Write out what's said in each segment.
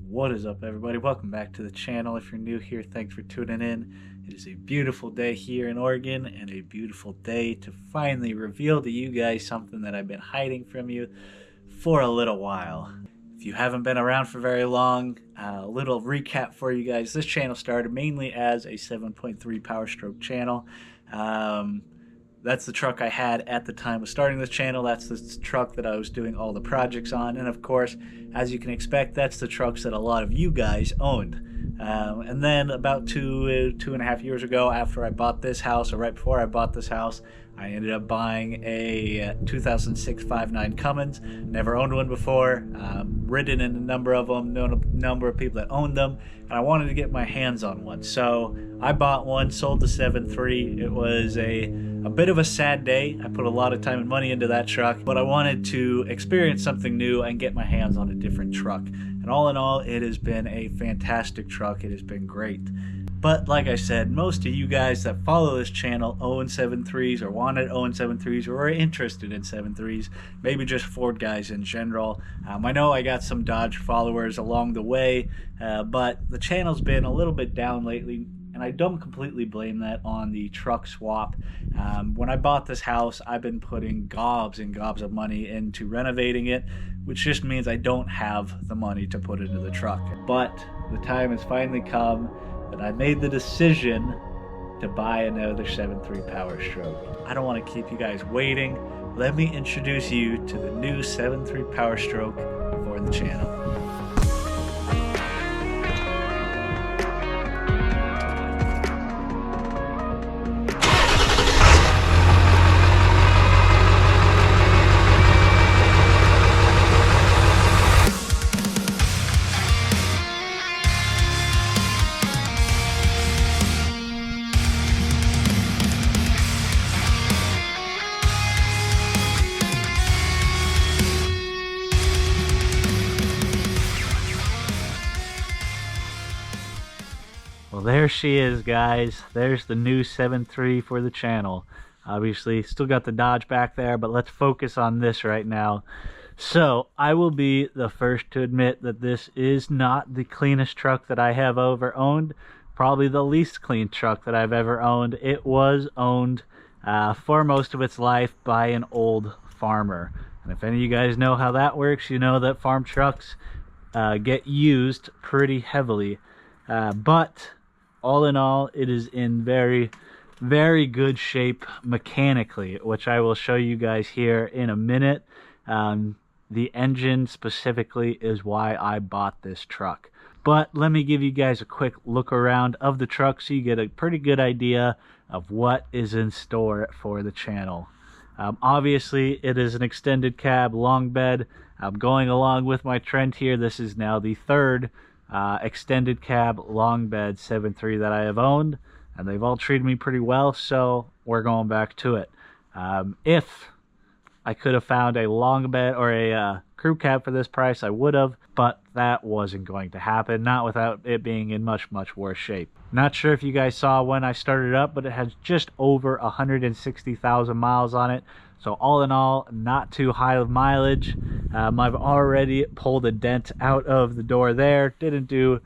What is up, everybody? Welcome back to the channel. If you're new here, thanks for tuning in. It is a beautiful day here in Oregon and a beautiful day to finally reveal to you guys something that I've been hiding from you for a little while. If you haven't been around for very long, a little recap for you guys. This channel started mainly as a 7.3 Powerstroke channel. That's the truck I had at the time of starting this channel. That's the truck that I was doing all the projects on. And of course, as you can expect, that's the trucks that a lot of you guys owned. And then about two and a half years ago, after I bought this house, or right before I bought this house, I ended up buying a 2006 5.9 Cummins. Never owned one before. Ridden in a number of them, known a number of people that owned them, and I wanted to get my hands on one. So I bought one, sold the 7.3. It was a bit of a sad day. I put a lot of time and money into that truck, but I wanted to experience something new and get my hands on a different truck. And all in all, it has been a fantastic truck. It has been great. But like I said, most of you guys that follow this channel own 7.3s or wanted to own 7.3s or are interested in 7.3s, maybe just Ford guys in general. I know I got some Dodge followers along the way, but the channel's been a little bit down lately, and I don't completely blame that on the truck swap. When I bought this house, I've been putting gobs and gobs of money into renovating it, which just means I don't have the money to put into the truck. But the time has finally come that I made the decision to buy another 7.3 Powerstroke. I don't want to keep you guys waiting. Let me introduce you to the new 7.3 Powerstroke for the channel. Well, there she is, guys. There's the new 7.3 for the channel. Obviously, still got the Dodge back there, but let's focus on this right now. So, I will be the first to admit that this is not the cleanest truck that I have ever owned. Probably the least clean truck that I've ever owned. It was owned for most of its life by an old farmer. And if any of you guys know how that works, you know that farm trucks get used pretty heavily. But all in all, it is in very, very good shape mechanically, which I will show you guys here in a minute. The engine specifically is why I bought this truck. But let me give you guys a quick look around of the truck so you get a pretty good idea of what is in store for the channel. Obviously, it is an extended cab long bed. Going along with my trend here, this is now the third extended cab long bed 7.3 that I have owned, and they've all treated me pretty well, so we're going back to it. If I could have found a long bed or a crew cab for this price, I would have, but that wasn't going to happen, not without it being in much worse shape. Not sure if you guys saw when I started up, but it has just over 160,000 miles on it. So all in all, not too high of mileage. I've already pulled a dent out of the door there. Didn't do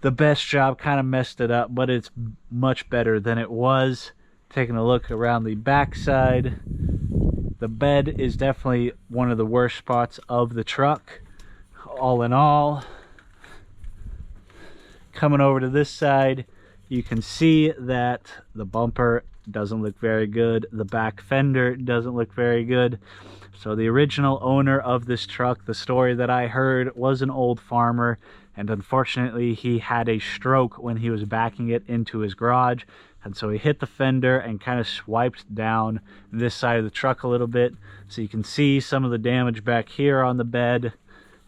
the best job, kind of messed it up, but it's much better than it was. Taking a look around the back side, the bed is definitely one of the worst spots of the truck. All in all, coming over to this side, you can see that the bumper doesn't look very good. The back fender doesn't look very good. So the original owner of this truck, the story that I heard, was an old farmer, and unfortunately he had a stroke when he was backing it into his garage, and so he hit the fender and kind of swiped down this side of the truck a little bit. So you can see some of the damage back here on the bed.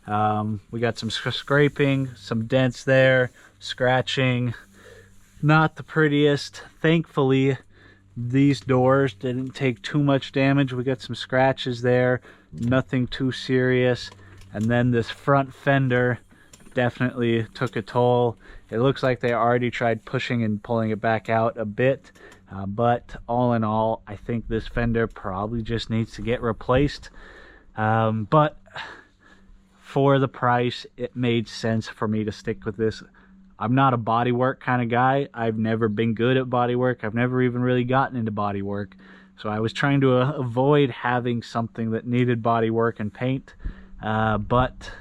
We got some scraping, some dents there, scratching. Not the prettiest. Thankfully, these doors didn't take too much damage. We got some scratches there, nothing too serious. And then this front fender definitely took a toll. It looks like they already tried pushing and pulling it back out a bit, but all in all, I think this fender probably just needs to get replaced. But for the price, it made sense for me to stick with this. I'm not a bodywork kind of guy. I've never been good at bodywork. I've never even really gotten into bodywork. So I was trying to avoid having something that needed bodywork and paint, but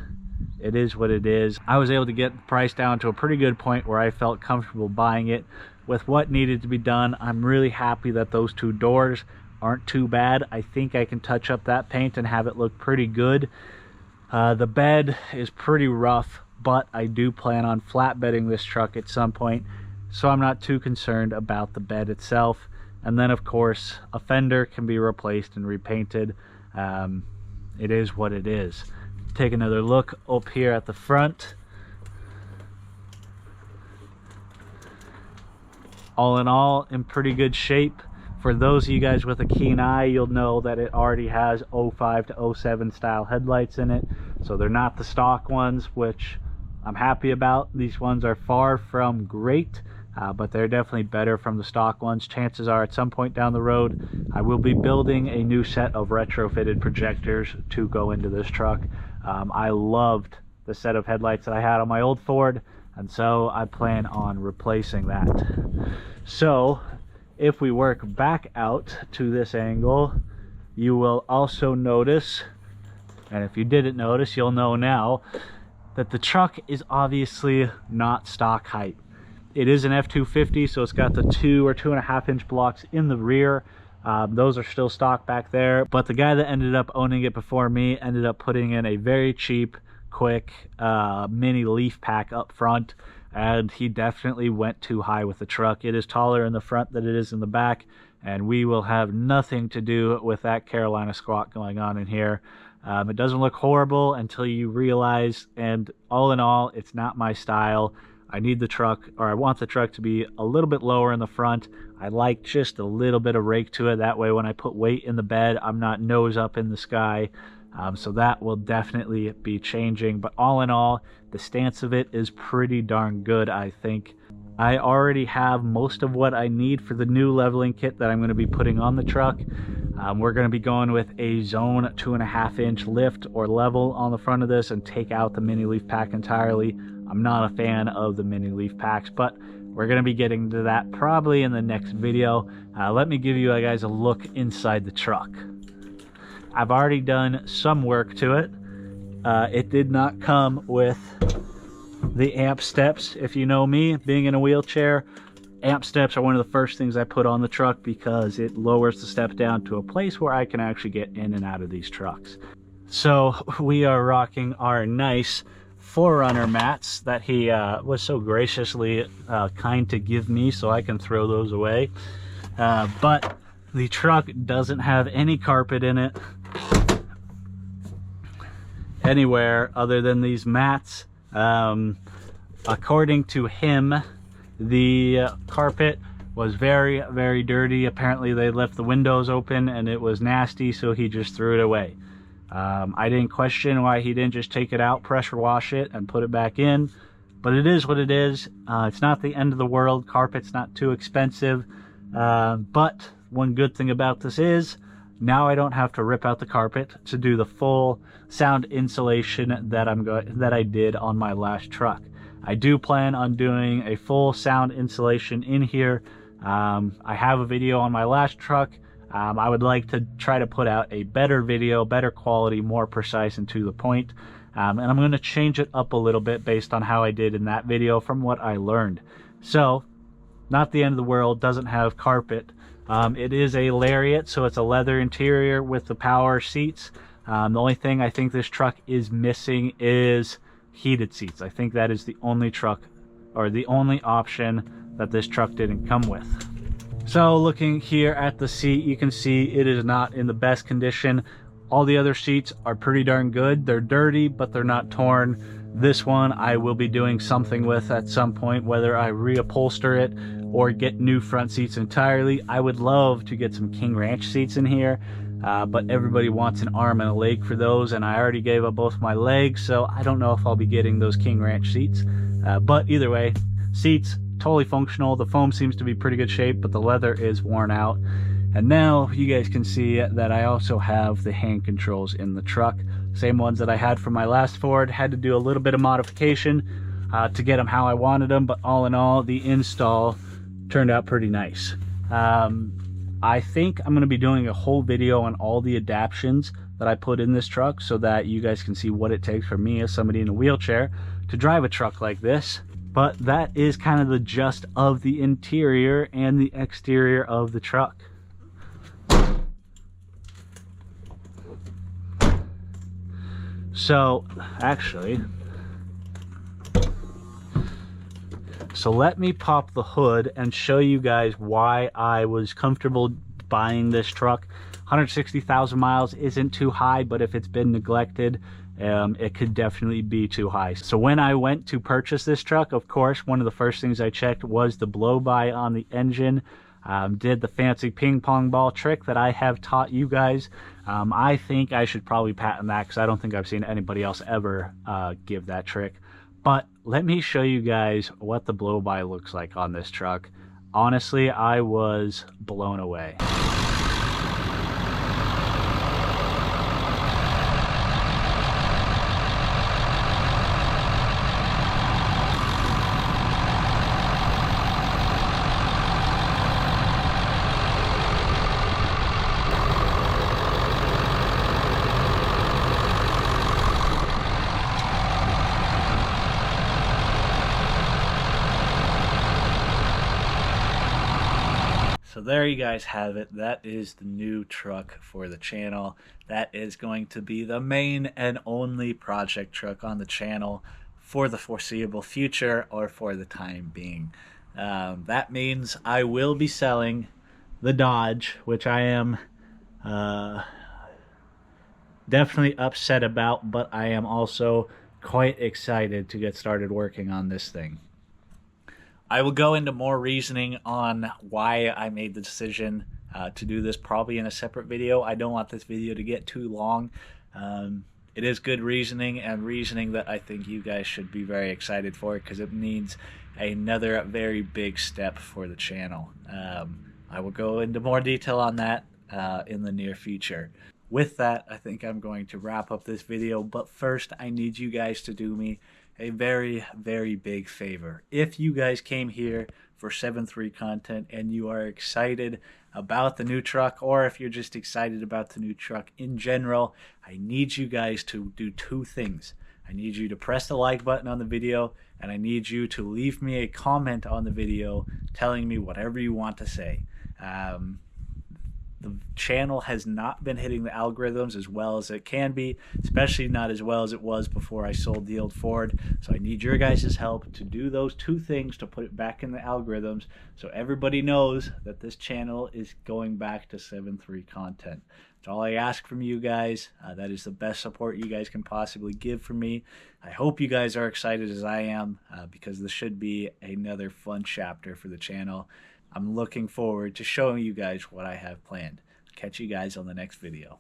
it is what it is. I was able to get the price down to a pretty good point where I felt comfortable buying it with what needed to be done. I'm really happy that those two doors aren't too bad. I think I can touch up that paint and have it look pretty good. The bed is pretty rough, but I do plan on flatbedding this truck at some point, so I'm not too concerned about the bed itself. And then of course a fender can be replaced and repainted. It is what it is. Take another look up here at the front. All in all, in pretty good shape. For those of you guys with a keen eye, you'll know that it already has 05 to 07 style headlights in it, so they're not the stock ones, which I'm happy about. These ones are far from great, but they're definitely better from the stock ones. Chances are at some point down the road I will be building a new set of retrofitted projectors to go into this truck. I loved the set of headlights that I had on my old Ford, and so I plan on replacing that. So if we work back out to this angle, you will also notice, and if you didn't notice, you'll know now, that the truck is obviously not stock height. It is an F-250, so it's got the 2 or 2.5 inch blocks in the rear. Those are still stock back there, but the guy that ended up owning it before me ended up putting in a very cheap, quick mini leaf pack up front, and he definitely went too high with the truck. It is taller in the front than it is in the back, and we will have nothing to do with that Carolina squat going on in here. It doesn't look horrible until you realize, and all in all, it's not my style. I need the truck, or I want the truck to be a little bit lower in the front. I like just a little bit of rake to it. That way when I put weight in the bed, I'm not nose up in the sky. So that will definitely be changing. But all in all, the stance of it is pretty darn good, I think. I already have most of what I need for the new leveling kit that I'm going to be putting on the truck. We're going to be going with a zone 2.5 inch lift or level on the front of this and take out the mini leaf pack entirely. I'm not a fan of the mini leaf packs, but we're going to be getting to that probably in the next video. Let me give you guys a look inside the truck. I've already done some work to it. It did not come with the amp steps. If you know me, being in a wheelchair, amp steps are one of the first things I put on the truck because it lowers the steps down to a place where I can actually get in and out of these trucks. So we are rocking our nice Forerunner mats that he was so graciously kind to give me, so I can throw those away. But the truck doesn't have any carpet in it anywhere other than these mats. According to him, the carpet was very, very dirty. Apparently they left the windows open and it was nasty, so he just threw it away. I didn't question why he didn't just take it out, pressure wash it, and put it back in, but it is what it is. It's not the end of the world. Carpet's not too expensive, but one good thing about this is now I don't have to rip out the carpet to do the full sound insulation that I did on my last truck. I do plan on doing a full sound insulation in here. I have a video on my last truck. I would like to try to put out a better video, better quality, more precise and to the point. And I'm going to change it up a little bit based on how I did in that video from what I learned. So, not the end of the world, doesn't have carpet. It is a Lariat, so it's a leather interior with the power seats. The only thing I think this truck is missing is heated seats. I think that is the only truck, or the only option that this truck didn't come with. So looking here at the seat, you can see it is not in the best condition. All the other seats are pretty darn good. They're dirty, but they're not torn. This one I will be doing something with at some point, whether I reupholster it or get new front seats entirely. I would love to get some King Ranch seats in here, but everybody wants an arm and a leg for those, and I already gave up both my legs, so I don't know if I'll be getting those King Ranch seats. But either way, seats totally functional. The foam seems to be pretty good shape, but the leather is worn out. And now you guys can see that I also have the hand controls in the truck. Same ones that I had from my last Ford. Had to do a little bit of modification to get them how I wanted them, but all in all, the install turned out pretty nice. I think I'm going to be doing a whole video on all the adaptions that I put in this truck so that you guys can see what it takes for me as somebody in a wheelchair to drive a truck like this. But that is kind of the gist of the interior and the exterior of the truck. So actually, let me pop the hood and show you guys why I was comfortable buying this truck. 160,000 miles isn't too high, but if it's been neglected, it could definitely be too high. So when I went to purchase this truck, of course, one of the first things I checked was the blow-by on the engine. Did the fancy ping pong ball trick that I have taught you guys. I think I should probably patent that because I don't think I've seen anybody else ever give that trick. But let me show you guys what the blow-by looks like on this truck. Honestly, I was blown away. So there you guys have it. That is the new truck for the channel. That is going to be the main and only project truck on the channel for the foreseeable future, or for the time being. That means I will be selling the Dodge, which I am definitely upset about, but I am also quite excited to get started working on this thing. I will go into more reasoning on why I made the decision to do this probably in a separate video. I don't want this video to get too long. It is good reasoning, and reasoning that I think you guys should be very excited for, because it means another very big step for the channel. I will go into more detail on that in the near future. With that, I think I'm going to wrap up this video, but first I need you guys to do me a very, very big favor. If you guys came here for 7.3 content and you are excited about the new truck, or if you're just excited about the new truck in general, I need you guys to do two things. I need you to press the like button on the video, and I need you to leave me a comment on the video telling me whatever you want to say. The channel has not been hitting the algorithms as well as it can be, especially not as well as it was before I sold the old Ford. So I need your guys' help to do those two things to put it back in the algorithms so everybody knows that this channel is going back to 7.3 content. That's all I ask from you guys. That is the best support you guys can possibly give for me. I hope you guys are excited as I am, because this should be another fun chapter for the channel. I'm looking forward to showing you guys what I have planned. Catch you guys on the next video.